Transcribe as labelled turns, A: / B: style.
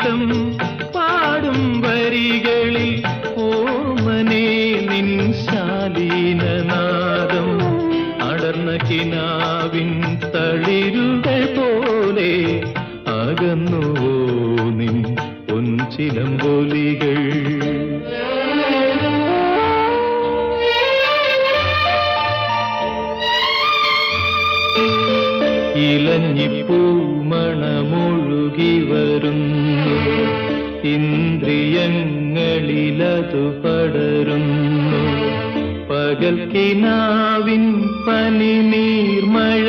A: ഗീതം പാടും വരികളിൽ ഓമനേ നിൻ ശാലീനനാദം അടർന്ന കിനാവിൻ തളിരുകൾ പോലെ അകന്നുവോ നിൻ പൊൻചിലമ്പൊലികൾ. ഇലഞ്ഞിപ്പൂമണമൊഴുകി വരുന്നു, ഇന്ദ്രിയങ്ങളിലതു പടരുന്നു. പകൽ കിനാവിൻ പനിനീർമഴ